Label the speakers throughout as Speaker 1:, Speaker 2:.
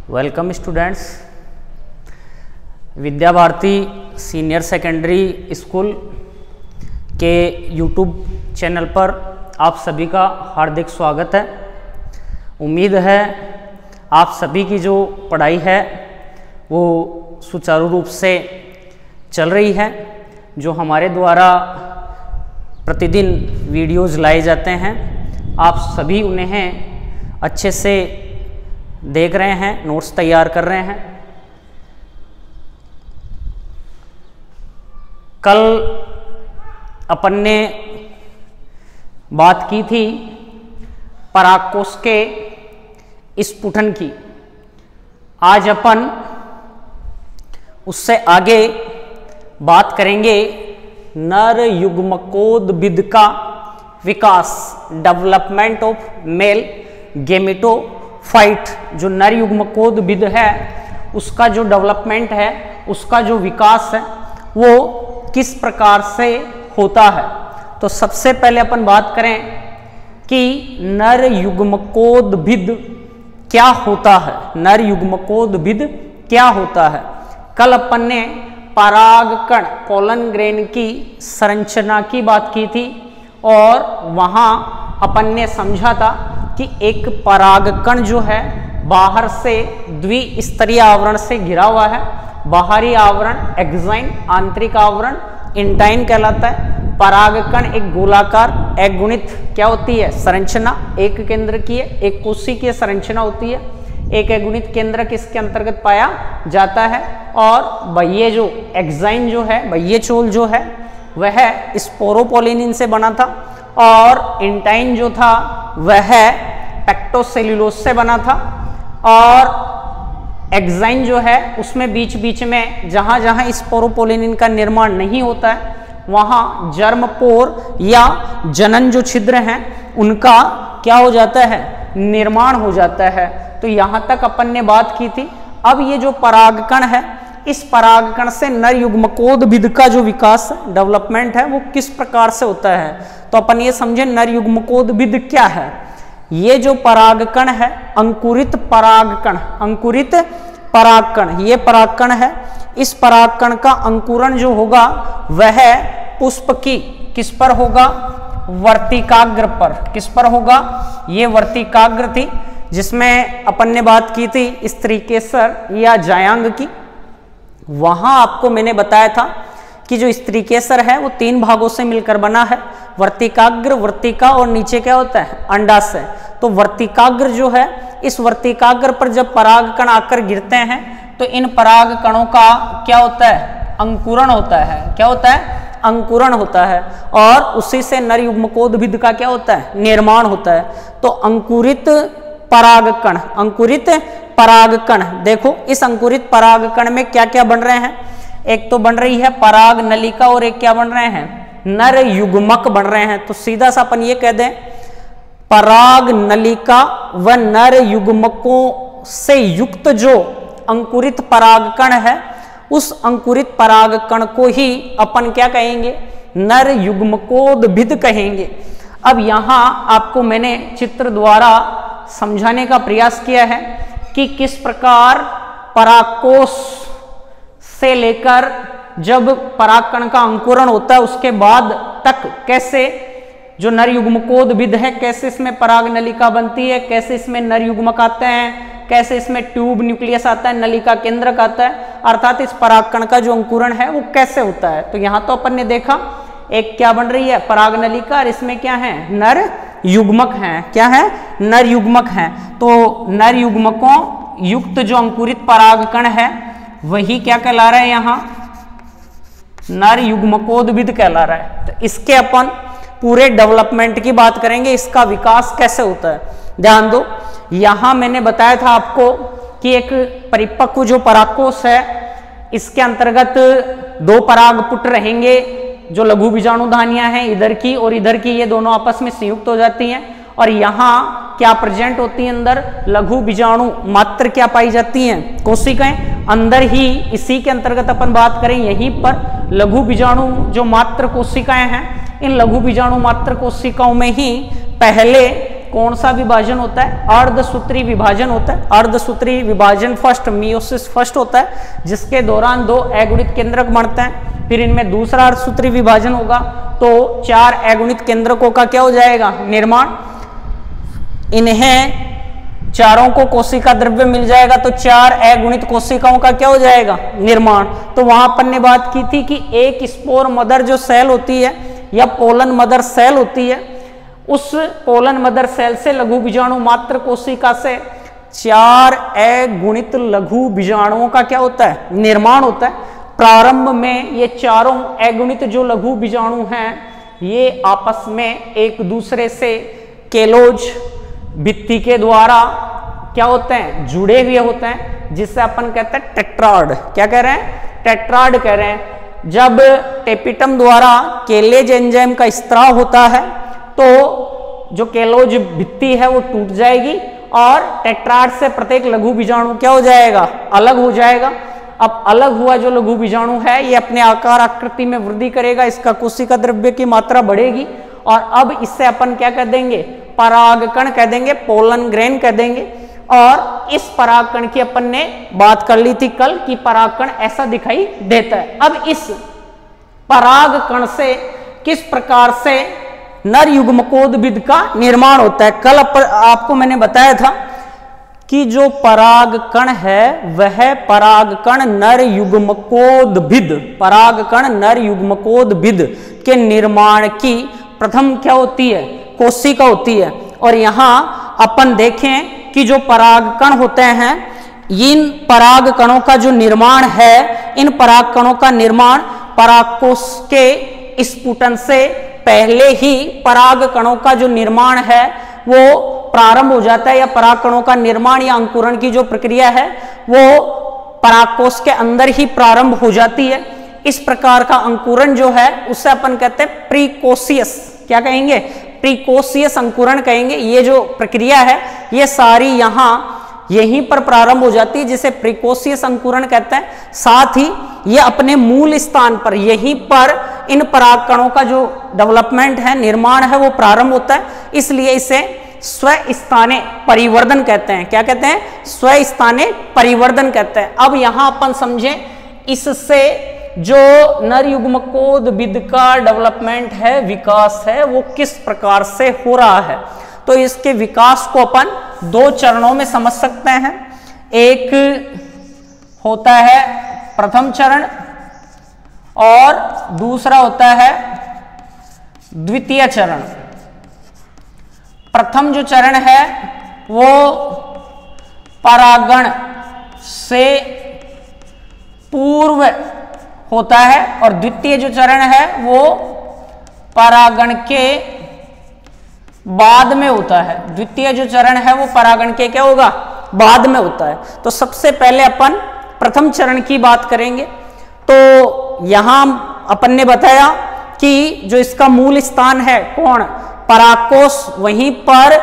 Speaker 1: Welcome students. Vidya Bharati senior secondary school के YouTube channel पर आप सभी का हार्दिक स्वागत है। उम्मीद है आप सभी की जो पढ़ाई है वो सुचारू रूप से चल रही है। जो हमारे द्वारा प्रतिदिन वीडियोज़ लाए जाते हैं आप सभी उन्हें अच्छे से देख रहे हैं, नोट्स तैयार कर रहे हैं। कल अपन ने बात की थी पराग कोश के स्फुटन की। आज अपन उससे आगे बात करेंगे नर युग्मकोद्भिद का विकास, डेवलपमेंट ऑफ मेल गेमेटोफाइट। जो नर युग्मकोद्भिद है उसका जो डेवलपमेंट है, उसका जो विकास है वो किस प्रकार से होता है। तो सबसे पहले अपन बात करें कि नर युग्मकोद्भिद क्या होता है। नर युग्मकोद्भिद क्या होता है। कल अपन ने परागकण पोलन ग्रेन की संरचना की बात की थी और वहां अपन ने समझा था कि एक परागकण जो है बाहर से द्विस्तरीय आवरण से घिरा हुआ है। बाहरी आवरण एक्साइन, आंतरिक आवरण इंटाइन कहलाता है। परागकण एक गोलाकार एक गुणित क्या होती है संरचना, एक केंद्र की है, एक कोशिकीय संरचना होती है। एक गुणित केंद्रक इसके अंतर्गत पाया जाता है और बाह्य जो एक्साइन जो है, बाह्य चोल जो है वह स्पोरोपोलिनिन से बना था और इंटाइन जो था वह पेक्टोसेल्यूलोज से बना था। और एक्साइन जो है उसमें बीच बीच में जहां जहां स्पोरोपोलिनिन का निर्माण नहीं होता है वहां जर्मपोर या जनन जो छिद्र हैं उनका क्या हो जाता है, निर्माण हो जाता है। तो यहां तक अपन ने बात की थी। अब ये जो परागकण है, इस परागकण से नर युग्मकोद्भिद का जो विकास डेवलपमेंट है वो किस प्रकार से होता है। तो अपन ये समझे नर युग्मकोद्भिद क्या है। ये जो परागकण है अंकुरित परागकण, अंकुरित परागकण ये परागकण है। इस परागकण का अंकुरण जो होगा वह पुष्प की किस पर होगा, वर्तिकाग्र पर। किस पर होगा, ये वर्तिकाग्र थी जिसमें अपन ने बात की थी स्त्रीकेसर या जायांग की। वहां आपको मैंने बताया था कि जो स्त्रीकेसर है वो 3 भागों से मिलकर बना है, वर्तिकाग्र, वर्तिका और नीचे क्या होता है अंडाशय। तो वर्तिकाग्र जो है, इस वर्तिकाग्र पर जब परागकण आकर गिरते हैं तो इन परागकणों का क्या होता है, अंकुरण होता है। क्या होता है, अंकुरण होता है और उसी से नर युग्मकोद्भिद का क्या होता है, निर्माण होता है। तो अंकुरित परागकण, अंकुरित परागकण, देखो इस अंकुरित परागकण में क्या क्या बन रहे हैं। एक तो बन रही है पराग नलिका और एक क्या बन रहे हैं, नर युग्मक बन रहे हैं। तो सीधा सा अपन ये कह दें पराग नलिका व नर युग्मकों से युक्त जो अंकुरित परागकण है उस अंकुरित परागकण को ही अपन क्या कहेंगे, नर युग्मकोद्भिद कहेंगे। अब यहां आपको मैंने चित्र द्वारा समझाने का प्रयास किया है कि किस प्रकार परागकोश से लेकर जब परागकण का अंकुरण होता है उसके बाद तक कैसे जो नर युग्मकोद्भिद है, कैसे इसमें पराग नलिका बनती है, कैसे इसमें नर युग्मक आते हैं, कैसे इसमें ट्यूब न्यूक्लियस आता है, नलिका केंद्रक आता है, अर्थात इस परागकण का जो अंकुरण है वो कैसे होता है। तो यहां तो अपन ने देखा एक क्या बन रही है पराग नलिका और इसमें क्या है, नर युग्मक हैं। क्या है, नर युग्मक हैं। तो नर युग्मकों युक्त जो अंकुरित परागकण है वही क्या कहला रहा है, यहां नर युग्मकोद्भिद कहला रहा है। तो इसके अपन पूरे डेवलपमेंट की बात करेंगे, इसका विकास कैसे होता है। ध्यान दो, यहां मैंने बताया था आपको कि एक परिपक्व जो परागकोश है इसके अंतर्गत 2 परागपुट रहेंगे जो लघु बीजाणुधानियां हैं, इधर की और इधर की, ये दोनों आपस में संयुक्त हो जाती हैं। और यहाँ क्या प्रेजेंट होती है, अंदर लघु बीजाणु मात्र क्या पाई जाती हैं, कोशिकाएं। अंदर ही इसी के अंतर्गत अपन बात करें यहीं पर लघु बीजाणु जो मात्र कोशिकाएं हैं, इन लघु बीजाणु मात्र कोशिकाओं में ही पहले कौन सा विभाजन होता है? अर्धसूत्री विभाजन होता है। अर्धसूत्री विभाजन फर्स्ट, मियोसिस फर्स्ट होता है, जिसके दौरान 2 अगुणित केंद्रक बनते हैं। फिर इनमें दूसरा अर्धसूत्री विभाजन होगा तो 4 अगुणित केंद्रकों का क्या हो जाएगा? निर्माण। इन्हें चारों को कोशिका द्रव्य मिल जाएगा तो 4 अगुणित कोशिकाओं का क्या हो जाएगा? निर्माण। तो वहां अपन ने बात की थी कि एक स्पोर मदर जो सेल होती है या पोलन मदर सेल होती है, उस पोलन मदर सेल से लघु बीजाणु मात्र कोशिका से 4 अगुणित लघु बीजाणुओं का क्या होता है? निर्माण होता है। प्रारंभ में ये चारों अगुणित जो लघु बीजाणु हैं ये आपस में एक दूसरे से केलोज भित्ति के द्वारा क्या होते हैं? जुड़े हुए होते हैं, जिससे अपन कहते हैं टेट्राड। क्या कह रहे हैं? टेट्राड कह रहे हैं। जब टेपिटम द्वारा केलेज एंजाइम का स्त्राव होता है तो जो केलोज भित्ति है वो टूट जाएगी और टेट्राड से प्रत्येक लघु बीजाणु क्या हो जाएगा? अलग हो जाएगा। अब अलग हुआ जो लघु बीजाणु है ये अपने आकार आकृति में वृद्धि करेगा, इसका कोशिका द्रव्य की मात्रा बढ़ेगी और अब इससे अपन क्या कह देंगे? परागकण कह देंगे, पोलन ग्रेन कह देंगे। और इस परागकण की अपन ने बात कर ली थी कल कि परागकण ऐसा दिखाई देता है। अब इस परागकण से किस प्रकार से नर युग्मकोद्भिद का निर्माण होता है? कल आपको मैंने बताया था कि जो परागकण है वह परागकण नर युग्मकोद्भिद, परागकण नर युग्मकोद्भिद के निर्माण की प्रथम क्या होती है? कोशिका होती है। और यहां अपन देखें कि जो परागकण होते हैं, इन परागकणों का जो निर्माण है, इन परागकणों का निर्माण परागकोश के स्फुटन से पहले ही परागकणों का जो निर्माण है वो प्रारंभ हो जाता है, या परागकणों का निर्माण या अंकुरण की जो प्रक्रिया है वो परागकोश के अंदर ही प्रारंभ हो जाती है। इस प्रकार का अंकुरण जो है उसे अपन कहते हैं प्रीकोशियस। क्या कहेंगे? प्रीकोशियस अंकुरण कहेंगे। ये जो प्रक्रिया है ये सारी यहीं पर प्रारंभ हो जाती है, जिसे प्रीकोशियस अंकुरण कहते हैं। साथ ही ये अपने मूल स्थान पर यहीं पर इन परागकणों का जो डेवलपमेंट है, निर्माण है, वो प्रारंभ होता है, इसलिए इसे स्वस्थाने परिवर्धन कहते हैं। क्या कहते हैं? स्वस्थाने परिवर्धन कहते हैं। अब यहां अपन समझें इससे जो नर युग्मकोद्भिद का डेवलपमेंट है, विकास है, वो किस प्रकार से हो रहा है। तो इसके विकास को अपन 2 चरणों में समझ सकते हैं। एक होता है प्रथम चरण और दूसरा होता है द्वितीय चरण। प्रथम जो चरण है वो परागण से पूर्व होता है और द्वितीय जो चरण है वो परागण के बाद में होता है। द्वितीय जो चरण है वो परागण के क्या होगा? बाद में होता है। तो सबसे पहले अपन प्रथम चरण की बात करेंगे। तो यहां अपन ने बताया कि जो इसका मूल स्थान है कौन? परागकोश। वहीं पर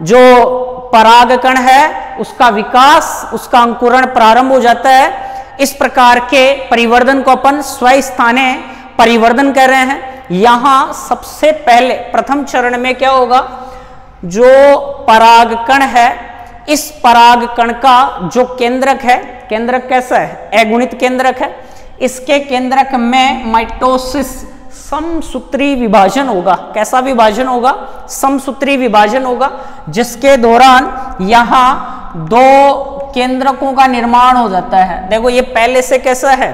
Speaker 1: जो परागकण है उसका विकास, उसका अंकुरण प्रारंभ हो जाता है। इस प्रकार के परिवर्धन को अपन स्वस्थाने परिवर्धन कह रहे हैं। यहां सबसे पहले प्रथम चरण में क्या होगा? जो परागकण है, इस परागकण का जो केंद्रक है, केंद्रक कैसा है? अगुणित केंद्रक है। इसके केंद्रक में माइटोसिस समसूत्री विभाजन होगा। कैसा विभाजन होगा? समसूत्री विभाजन होगा, जिसके दौरान यहां 2 केंद्रकों का निर्माण हो जाता है। देखो ये पहले से कैसा है?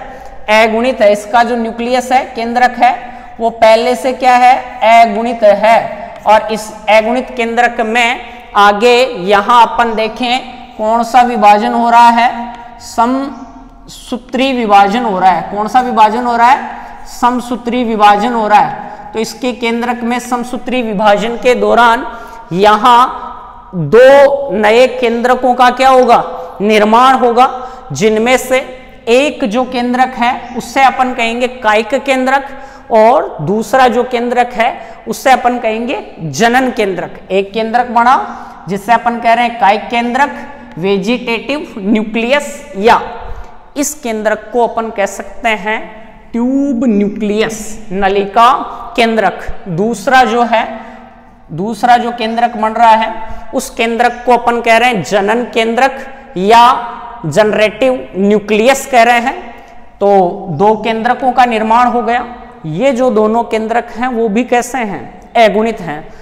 Speaker 1: अगुणित है। इसका जो न्यूक्लियस है, केंद्रक है, वो पहले से क्या है? अगुणित है। और इस अगुणित केंद्रक में आगे यहां अपन देखें कौन सा विभाजन हो रहा है? समसूत्री विभाजन हो रहा है। कौन सा विभाजन हो रहा है? समसूत्री विभाजन हो रहा है। तो इसके केंद्रक में समसूत्री विभाजन के दौरान यहां 2 नए केंद्रकों का क्या होगा? निर्माण होगा, जिनमें से एक जो केंद्रक है उससे अपन कहेंगे कायिक केंद्रक और दूसरा जो केंद्रक है उससे अपन कहेंगे जनन केंद्रक। एक केंद्रक बना जिससे अपन कह रहे हैं कायिक केंद्रक, वेजिटेटिव न्यूक्लियस, या इस केंद्रक को अपन कह सकते हैं ट्यूब न्यूक्लियस, नलिका केंद्रक। दूसरा जो है दूसरा जो केंद्रक बन रहा है उस केंद्रक को अपन कह रहे हैं जनन केंद्रक या जनरेटिव न्यूक्लियस कह रहे हैं। तो दो केंद्रकों का निर्माण हो गया। ये जो दोनों केंद्रक हैं वो भी कैसे हैं? अगुणित हैं।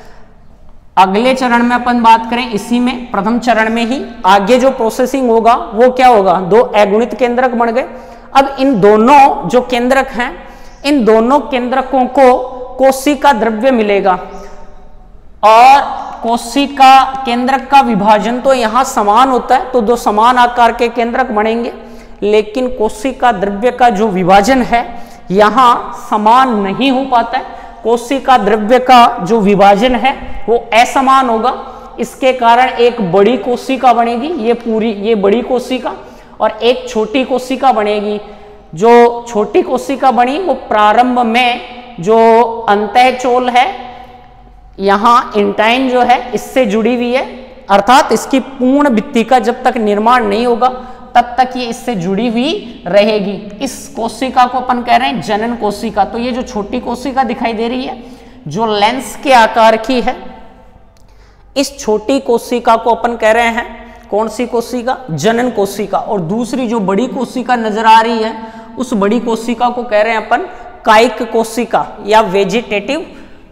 Speaker 1: अगले चरण में अपन बात करें, इसी में प्रथम चरण में ही आगे जो प्रोसेसिंग होगा वो क्या होगा? दो अगुणित केंद्रक बन गए। अब इन दोनों जो केंद्रक हैं, इन दोनों केंद्रकों को कोशिका द्रव्य मिलेगा और कोशिका केंद्रक का विभाजन तो यहां समान होता है, तो दो समान आकार के केंद्रक बनेंगे, लेकिन कोशिका द्रव्य का जो विभाजन है यहां समान नहीं हो पाता है। कोशिका द्रव्य का जो विभाजन है वो असमान होगा। इसके कारण एक बड़ी कोशिका बनेगी, ये बड़ी कोशिका, और एक छोटी कोशिका बनेगी। जो छोटी कोशिका बनी वो प्रारंभ में जो अंतःचोल है यहां इंटाइन जो है इससे जुड़ी हुई है, अर्थात इसकी पूर्ण भित्ति का जब तक निर्माण नहीं होगा तब तक ये इससे जुड़ी हुई रहेगी। इस कोशिका को अपन कह रहे हैं जनन कोशिका। तो ये जो छोटी कोशिका दिखाई दे रही है जो लेंस के आकार की है, इस छोटी कोशिका को अपन कह रहे हैं कौन सी कोशिका? जनन कोशिका। और दूसरी जो बड़ी कोशिका नजर आ रही है उस बड़ी कोशिका को कह रहे हैं अपन कायिक कोशिका या वेजिटेटिव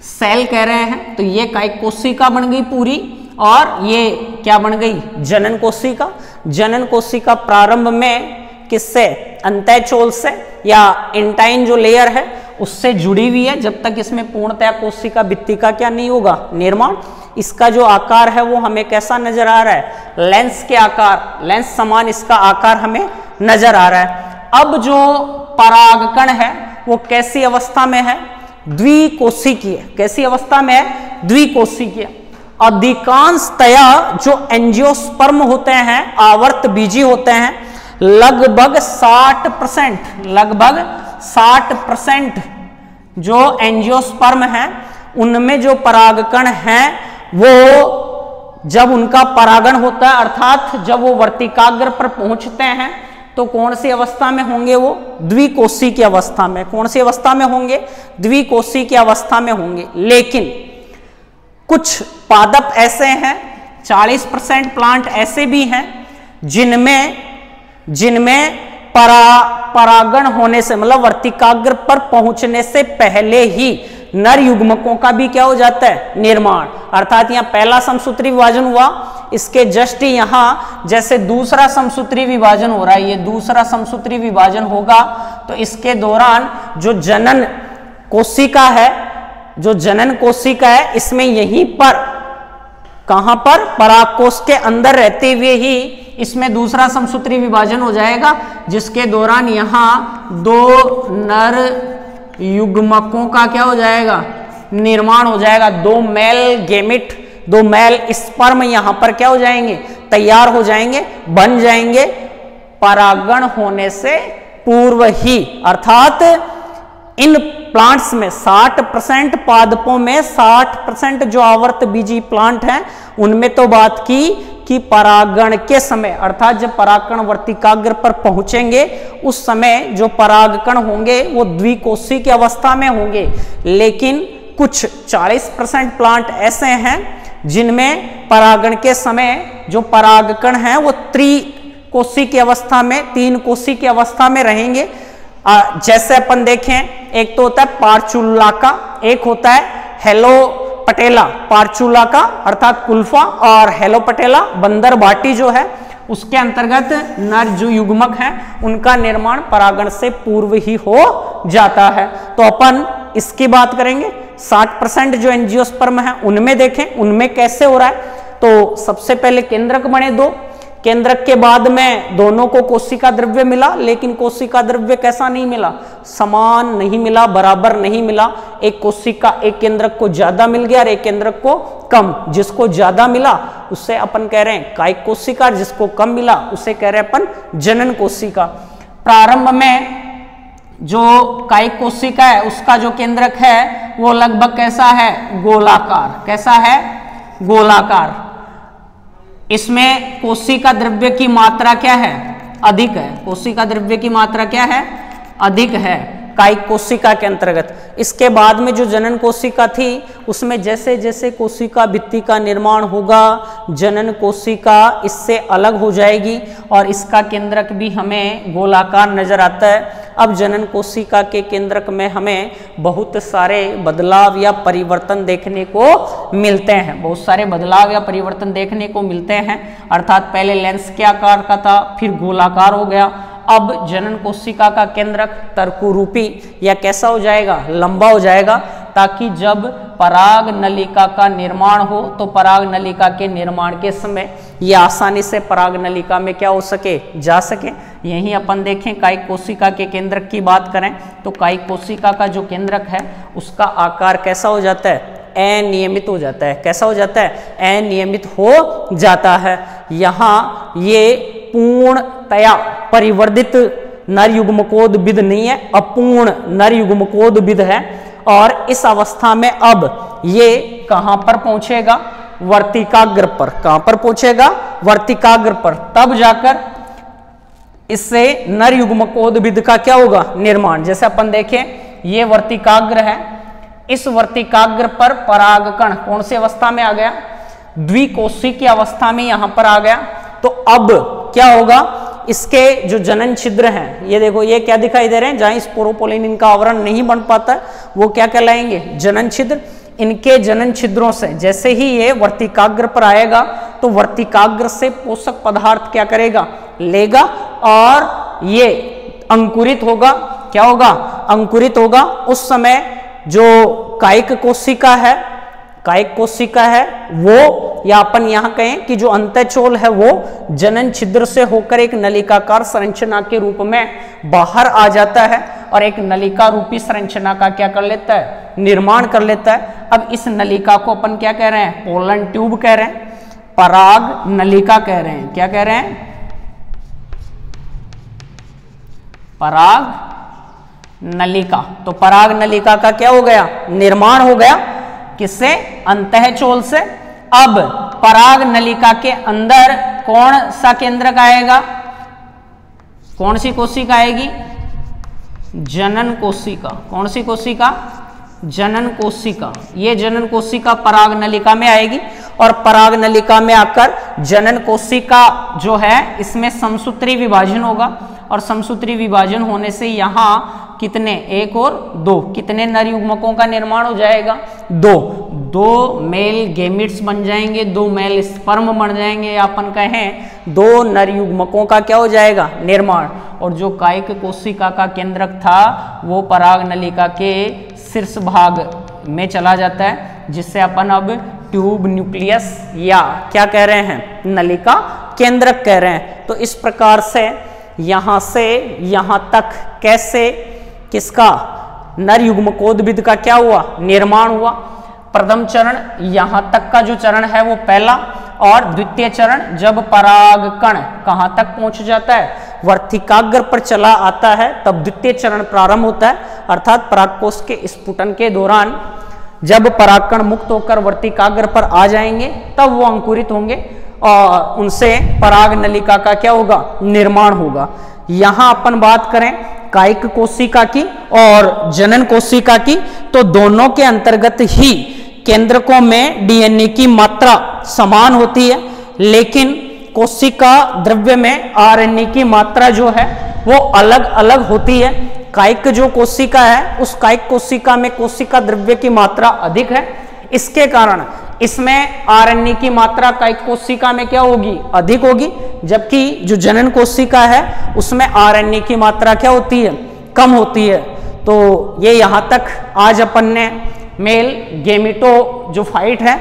Speaker 1: सेल कह रहे हैं। तो ये कायिक कोशिका बन गई पूरी, और ये क्या बन गई? जनन कोशिका। जनन कोशिका प्रारंभ में किससे? अंतःचोल से या इंटाइन जो लेयर है उससे जुड़ी हुई है, जब तक इसमें पूर्णतया कोशिका भित्ति का क्या नहीं होगा? निर्माण। इसका जो आकार है वो हमें कैसा नजर आ रहा है? लेंस के आकार, लेंस समान इसका आकार हमें नजर आ रहा है। अब जो परागकण है वो कैसी अवस्था में है? द्विकोशिकीय। कैसी अवस्था में है? द्विकोशिकीय। अधिकांशतया जो एंजियोस्पर्म होते हैं, आवर्त बीजी होते हैं, लगभग 60% जो एंजियोस्पर्म हैं उनमें जो परागकण हैं वो जब उनका परागण होता है, अर्थात जब वो वर्तिकाग्र पर पहुंचते हैं, तो कौन सी अवस्था में होंगे? वो द्विकोशी की अवस्था में। कौन सी अवस्था में होंगे? द्विकोशी की अवस्था में होंगे। लेकिन कुछ पादप ऐसे हैं, 40% प्लांट ऐसे भी हैं जिनमें परागण होने से, मतलब वर्तिकाग्र पर पहुंचने से पहले ही नर युग्मकों का भी क्या हो जाता है? निर्माण। अर्थात यहाँ पहला समसूत्री विभाजन हुआ, इसके जस्ट यहाँ जैसे दूसरा समसूत्री विभाजन हो रहा है, ये दूसरा समसूत्री विभाजन होगा, तो इसके दौरान जो जनन कोशिका है, जो जनन कोशिका है, इसमें यहीं पर, कहां पर? परागकोश के अंदर रहते हुए ही इसमें दूसरा समसूत्री विभाजन हो जाएगा, जिसके दौरान यहां दो नर युग्मकों का क्या हो जाएगा? निर्माण हो जाएगा। दो मेल गेमिट, दो मेल स्पर्म यहां पर क्या हो जाएंगे? तैयार हो जाएंगे, बन जाएंगे परागण होने से पूर्व ही। अर्थात इन प्लांट्स में 60% पादपों में 60% जो आवर्त बीजी प्लांट हैं उनमें तो बात की कि परागण के समय, अर्थात जब परागकण वर्तिकाग्र पर पहुंचेंगे उस समय जो परागकण होंगे वो द्विकोशी की अवस्था में होंगे। लेकिन कुछ 40% प्लांट ऐसे हैं जिनमें परागण के समय जो परागकण हैं वो त्रिकोशी की अवस्था में, 3 कोशी की अवस्था में रहेंगे। जैसे अपन देखें, एक तो होता है पार्चुलाका, एक होता है हेलोपटेला। पार्चुलाका अर्थात कुल्फा और हेलोपटेला बंदर बाटी जो है उसके अंतर्गत नर जो युग्मक हैं उनका निर्माण परागण से पूर्व ही हो जाता है। तो अपन इसकी बात करेंगे। 60% जो एंजियोस्पर्म है उनमें देखें, उनमें कैसे हो रहा है। तो सबसे पहले केंद्रक बने दो, केंद्रक के बाद में दोनों को कोशिका द्रव्य मिला, लेकिन कोशिका द्रव्य कैसा नहीं मिला? समान नहीं मिला, बराबर नहीं मिला। एक कोशिका, एक केंद्रक को ज्यादा मिल गया और एक केंद्रक को कम। जिसको ज्यादा मिला उससे अपन कह रहे हैं कायिक कोशिका, जिसको कम मिला उसे कह रहे हैं अपन जनन कोशिका। प्रारंभ में जो कायिक कोशिका है उसका जो केंद्रक है वो लगभग कैसा है? गोलाकार। कैसा है? गोलाकार। इसमें कोशिका द्रव्य की मात्रा क्या है? अधिक है। कोशिका द्रव्य की मात्रा क्या है? अधिक है। कायिक कोशिका के अंतर्गत। इसके बाद में जो जनन कोशिका थी उसमें जैसे जैसे कोशिका भित्ति का निर्माण होगा जनन कोशिका इससे अलग हो जाएगी और इसका केंद्रक भी हमें गोलाकार नजर आता है। अब जनन कोशिका के केंद्रक में हमें बहुत सारे बदलाव या परिवर्तन देखने को मिलते हैं, बहुत सारे बदलाव या परिवर्तन देखने को मिलते हैं। अर्थात पहले लेंस के आकार का था, फिर गोलाकार हो गया। अब जनन कोशिका का केंद्रक तर्कुरूपी या कैसा हो जाएगा, लंबा हो जाएगा, ताकि जब पराग नलिका का निर्माण हो तो पराग नलिका के निर्माण के समय ये आसानी से पराग नलिका में क्या हो सके, जा सके। यहीं अपन देखें कायिक कोशिका के केंद्रक की बात करें तो कायिक कोशिका का जो केंद्रक है उसका आकार कैसा हो जाता है, अनियमित हो जाता है। कैसा हो जाता है, अनियमित हो जाता है। यहाँ ये पूर्णतया परिवर्धित नर युग्मकोद्भिद नहीं है, अपूर्ण नर युग्मकोद्भिद है। और इस अवस्था में अब ये कहां पर पहुंचेगा, वर्तिकाग्र पर। कहां पर पहुंचेगा, वर्तिकाग्र पर। तब जाकर इससे नर युग्मकोद्भिद का क्या होगा, निर्माण। जैसे अपन देखें ये वर्तिकाग्र है, इस वर्तिकाग्र पर परागकण कौन सी अवस्था में आ गया, द्विकोशी की अवस्था में यहां पर आ गया। तो अब क्या होगा, इसके जो जनन छिद्र हैं, ये देखो ये क्या दिखाई दे रहे हैं, जहां स्पोरोपोलिन का आवरण नहीं बन पाता है वो क्या कहलाएंगे, जनन छिद्र। इनके जनन छिद्रों से जैसे ही ये वर्तिकाग्र पर आएगा तो वर्तिकाग्र से पोषक पदार्थ क्या करेगा, लेगा और ये अंकुरित होगा। क्या होगा, अंकुरित होगा। उस समय जो कायिक कोशिका है, कायिक कोशिका है वो, या अपन यहाँ कहें कि जो अंतःचोल है वो जनन छिद्र से होकर एक नलिकाकार संरचना के रूप में बाहर आ जाता है और एक नलिका रूपी संरचना का क्या कर लेता है, निर्माण कर लेता है। अब इस नलिका को अपन क्या कह रहे हैं, पोलन ट्यूब कह रहे हैं, पराग नलिका कह रहे हैं। क्या कह रहे हैं, पराग नलिका। तो पराग नलिका का क्या हो गया, निर्माण हो गया। किससे, अंतःचोल से। अब पराग नलिका के अंदर कौन सा केंद्रक आएगा, कौन सी कोशिका आएगी, जनन कोशिका। कौन सी कोशिका, जनन कोशिका। ये जनन कोशिका पराग नलिका में आएगी और पराग नलिका में आकर जनन कोशिका जो है इसमें समसूत्री विभाजन होगा और समसूत्री विभाजन होने से यहाँ कितने, एक और दो, कितने नर युग्मकों का निर्माण हो जाएगा, दो मेल गेमिट्स बन जाएंगे, दो मेल स्पर्म बन जाएंगे, या अपन कहें दो नर युग्मकों का क्या हो जाएगा, निर्माण। और जो कायिक कोशिका का केंद्रक था वो पराग नलिका के शीर्ष भाग में चला जाता है, जिससे अपन अब ट्यूब न्यूक्लियस या क्या कह रहे हैं, नलिका केंद्रक कह रहे हैं। तो इस प्रकार से यहाँ तक कैसे किसका, नर युग्मकोद्भिद का क्या हुआ, निर्माण हुआ। प्रथम चरण यहां तक का जो चरण है वो पहला, और द्वितीय चरण जब परागकण कहां तक पहुंच जाता है, वर्तिकाग्र पर चला आता है, तब द्वितीय चरण प्रारंभ होता है। अर्थात परागकोश के स्फुटन के दौरान जब परागकण मुक्त होकर वर्तिकाग्र पर आ जाएंगे तब वो अंकुरित होंगे और उनसे पराग नलिका का क्या होगा, निर्माण होगा। यहां अपन बात करें कायिक कोशिका की और जनन कोशिका की, तो दोनों के अंतर्गत ही केंद्रकों में डीएनए की मात्रा समान होती है, लेकिन कोशिका द्रव्य में आरएनए की मात्रा जो है वो अलग अलग होती है। कायिक जो कोशिका है उस कायिक कोशिका में कोशिका द्रव्य की मात्रा अधिक है, इसके कारण इसमें आरएनए की मात्रा कायिक कोशिका में क्या होगी, अधिक होगी, जबकि जो जनन कोशिका है उसमें आरएनए की मात्रा क्या होती है, कम होती है। तो ये यहाँ तक आज अपन ने मेल गेमिटोफाइट है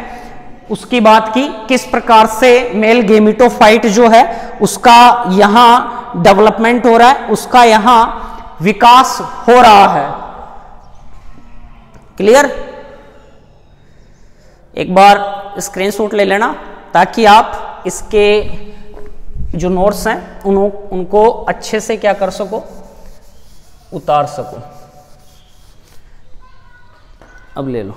Speaker 1: उसकी बात की, किस प्रकार से मेल गेमिटोफाइट जो है उसका यहाँ डेवलपमेंट हो रहा है, उसका यहाँ विकास हो रहा है। क्लियर? एक बार स्क्रीनशॉट ले लेना ताकि आप इसके जो नोट्स हैं उनको अच्छे से क्या कर सको, उतार सको। अब ले लो।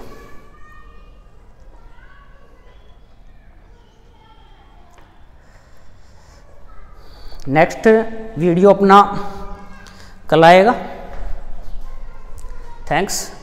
Speaker 1: नेक्स्ट वीडियो अपना कल आएगा। थैंक्स।